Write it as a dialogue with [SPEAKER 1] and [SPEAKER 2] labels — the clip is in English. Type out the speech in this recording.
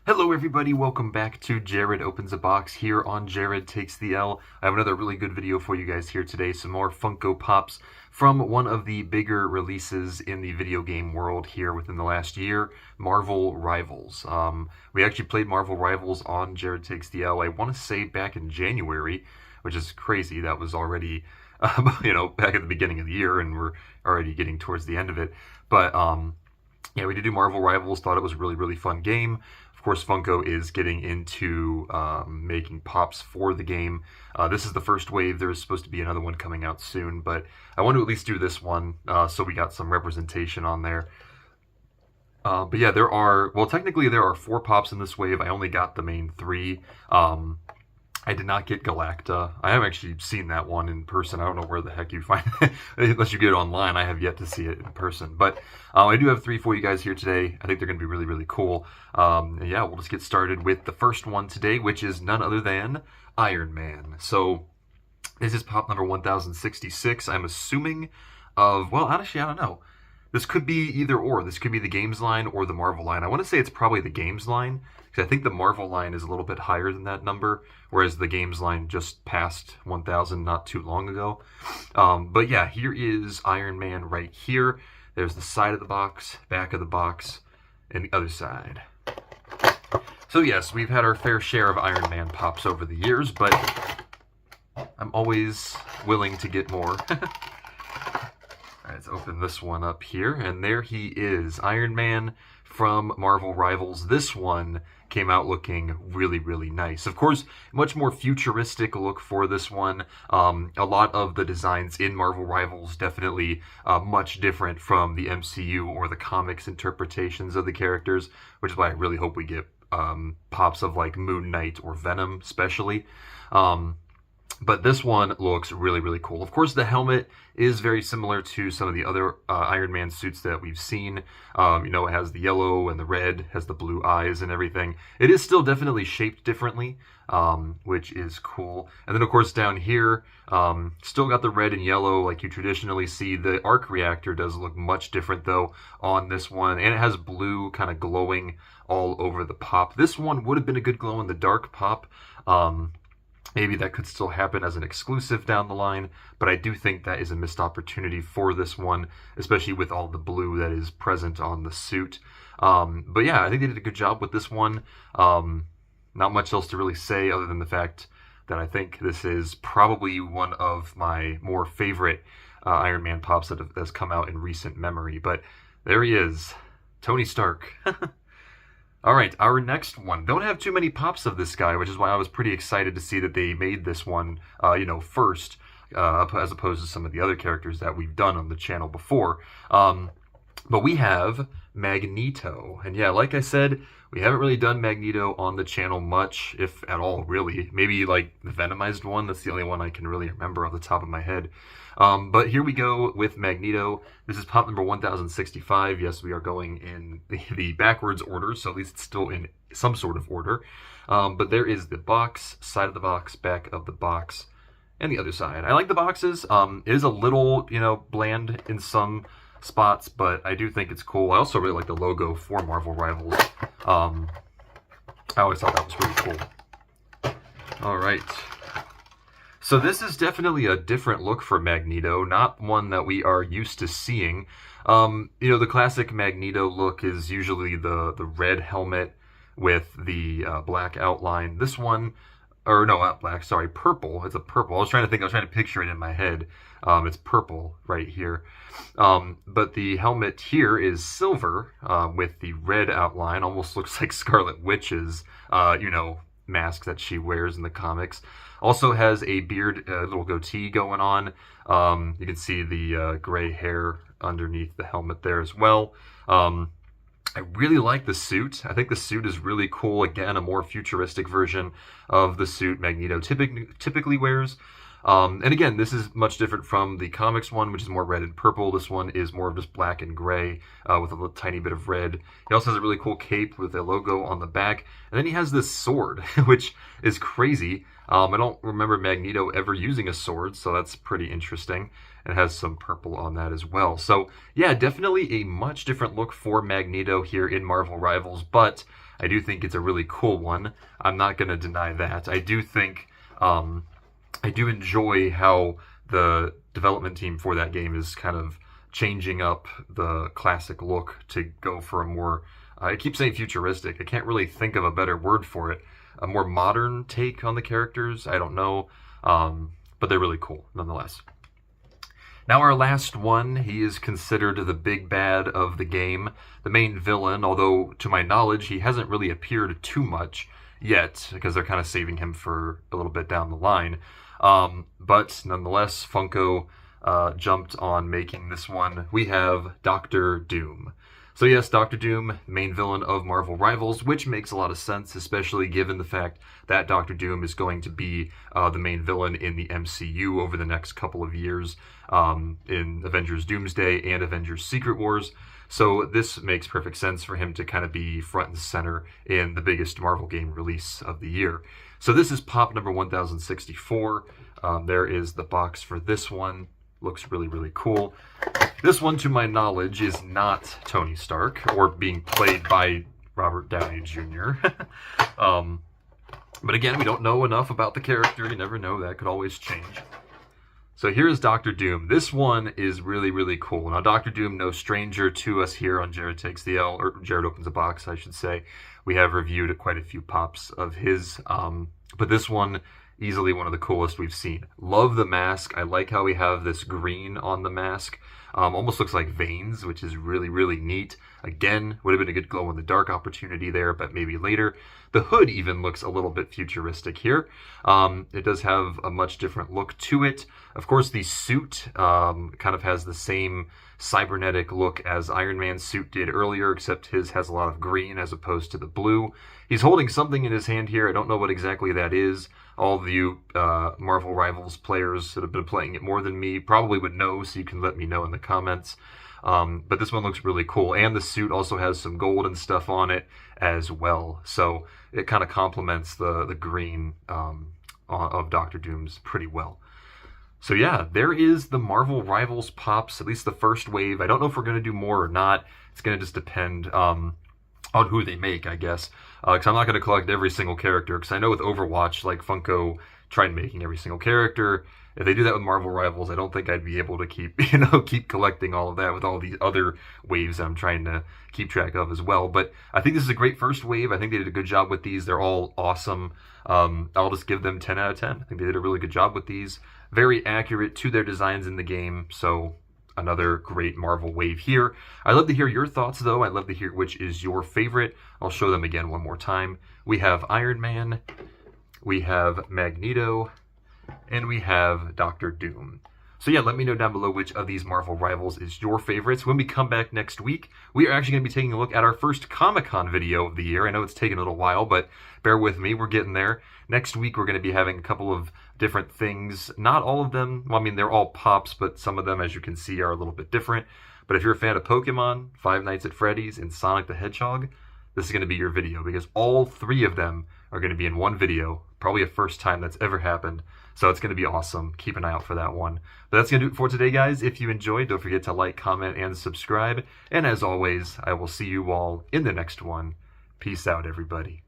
[SPEAKER 1] Hello everybody, welcome back to Jared Opens a Box here on Jared Takes the L. I have another really good video for you guys here today, some more Funko Pops from one of the bigger releases in the video game world here within the last year, Marvel Rivals. We actually played Marvel Rivals on Jared Takes the L, I want to say back in January, which is crazy. That was already, back at the beginning of the year, and we're already getting towards the end of it. But, yeah, we did do Marvel Rivals, thought it was a really, really fun game. Of course, Funko is getting into making pops for the game. This is the first wave. There is supposed to be another one coming out soon, but I want to at least do this one so we got some representation on there. But yeah, technically there are 4 pops in this wave. I only got the main 3. I did not get Galacta. I haven't actually seen that one in person. I don't know where the heck you find it. Unless you get it online, I have yet to see it in person. But I do have 3 for you guys here today. I think they're going to be really, really cool. Yeah, we'll just get started with the first one today, which is none other than Iron Man. So this is pop number 1066. I'm assuming well, honestly, I don't know. This could be either or. This could be the Games line or the Marvel line. I want to say it's probably the Games line, because I think the Marvel line is a little bit higher than that number, whereas the Games line just passed 1,000 not too long ago. But yeah, here is Iron Man right here. There's the side of the box, back of the box, and the other side. So yes, we've had our fair share of Iron Man pops over the years, but I'm always willing to get more. All right, let's open this one up here, and there he is, Iron Man from Marvel Rivals. This one came out looking really, really nice. Of course, much more futuristic look for this one. A lot of the designs in Marvel Rivals definitely much different from the MCU or the comics interpretations of the characters, which is why I really hope we get pops of like Moon Knight or Venom, especially. But this one looks really, really cool. Of course, the helmet is very similar to some of the other Iron Man suits that we've seen. It has the yellow and the red, has the blue eyes and everything. It is still definitely shaped differently, which is cool. And then, of course, down here, still got the red and yellow like you traditionally see. The arc reactor does look much different, though, on this one. And it has blue kind of glowing all over the pop. This one would have been a good glow-in-the-dark pop. Maybe that could still happen as an exclusive down the line, but I do think that is a missed opportunity for this one, especially with all the blue that is present on the suit. But yeah, I think they did a good job with this one. Not much else to really say other than the fact that I think this is probably one of my more favorite Iron Man pops that has come out in recent memory. But there he is, Tony Stark. All right, our next one. Don't have too many pops of this guy, which is why I was pretty excited to see that they made this one, first, as opposed to some of the other characters that we've done on the channel before. But we have Magneto. And yeah, like I said, we haven't really done Magneto on the channel much, if at all, really. Maybe like the Venomized one. That's the only one I can really remember off the top of my head. But here we go with Magneto. This is pop number 1065. Yes, we are going in the backwards order, so at least it's still in some sort of order. But there is the box, side of the box, back of the box, and the other side. I like the boxes. It is a little, bland in some spots, but I do think it's cool. I also really like the logo for Marvel Rivals. I always thought that was pretty cool. All right. So this is definitely a different look for Magneto, not one that we are used to seeing. The classic Magneto look is usually the red helmet with the black outline. This one, or no, not black, sorry, purple. It's a purple. I was trying to picture it in my head. It's purple right here. But the helmet here is silver with the red outline. Almost looks like Scarlet Witch's, mask that she wears in the comics. Also has a beard, little goatee going on. You can see the gray hair underneath the helmet there as well. I really like the suit. I think the suit is really cool. Again, a more futuristic version of the suit Magneto typically wears. And again, this is much different from the comics one, which is more red and purple. This one is more of just black and gray with a little tiny bit of red. He also has a really cool cape with a logo on the back. And then he has this sword, which is crazy. I don't remember Magneto ever using a sword, so that's pretty interesting. It has some purple on that as well. So yeah, definitely a much different look for Magneto here in Marvel Rivals, but I do think it's a really cool one. I'm not going to deny that. I do think, I do enjoy how the development team for that game is kind of changing up the classic look to go for a more, I keep saying futuristic. I can't really think of a better word for it. A more modern take on the characters. I don't know, but they're really cool nonetheless. Now our last one, he is considered the big bad of the game, the main villain, although to my knowledge he hasn't really appeared too much yet, because they're kind of saving him for a little bit down the line. But nonetheless, Funko jumped on making this one. We have Doctor Doom. So yes, Doctor Doom, main villain of Marvel Rivals, which makes a lot of sense, especially given the fact that Doctor Doom is going to be the main villain in the MCU over the next couple of years in Avengers Doomsday and Avengers Secret Wars. So this makes perfect sense for him to kind of be front and center in the biggest Marvel game release of the year. So this is pop number 1064. There is the box for this one. Looks really, really cool. This one, to my knowledge, is not Tony Stark, or being played by Robert Downey Jr. But again, we don't know enough about the character. You never know. That could always change. So here's Doctor Doom. This one is really, really cool. Now, Doctor Doom, no stranger to us here on Jared Takes the L, or Jared Opens a Box, I should say. We have reviewed quite a few pops of his, but this one, easily one of the coolest we've seen. Love the mask. I like how we have this green on the mask. Almost looks like veins, which is really, really neat. Again, would have been a good glow-in-the-dark opportunity there, but maybe later. The hood even looks a little bit futuristic here. It does have a much different look to it. Of course, the suit kind of has the same cybernetic look as Iron Man's suit did earlier, except his has a lot of green as opposed to the blue. He's holding something in his hand here. I don't know what exactly that is. All of you Marvel Rivals players that have been playing it more than me probably would know, so you can let me know in the comments. But this one looks really cool, and the suit also has some gold and stuff on it as well. So it kind of complements the green of Doctor Doom's pretty well. So yeah, there is the Marvel Rivals pops, at least the first wave. I don't know if we're going to do more or not. It's going to just depend on who they make, I guess. Because I'm not going to collect every single character, because I know with Overwatch, like Funko tried making every single character. If they do that with Marvel Rivals, I don't think I'd be able to keep collecting all of that with all these other waves that I'm trying to keep track of as well. But I think this is a great first wave. I think they did a good job with these. They're all awesome. I'll just give them 10 out of 10. I think they did a really good job with these. Very accurate to their designs in the game. So another great Marvel wave here. I'd love to hear your thoughts, though. I'd love to hear which is your favorite. I'll show them again one more time. We have Iron Man, we have Magneto, and we have Doctor Doom. So yeah, let me know down below which of these Marvel Rivals is your favorites. When we come back next week, we are actually going to be taking a look at our first Comic-Con video of the year. I know it's taken a little while, but bear with me, we're getting there. Next week, we're going to be having a couple of different things. Not all of them, well, I mean, they're all pops, but some of them, as you can see, are a little bit different. But if you're a fan of Pokemon, Five Nights at Freddy's, and Sonic the Hedgehog, this is going to be your video, because all three of them are going to be in one video. Probably a first time that's ever happened. So it's going to be awesome. Keep an eye out for that one. But that's going to do it for today, guys. If you enjoyed, don't forget to like, comment, and subscribe. And as always, I will see you all in the next one. Peace out, everybody.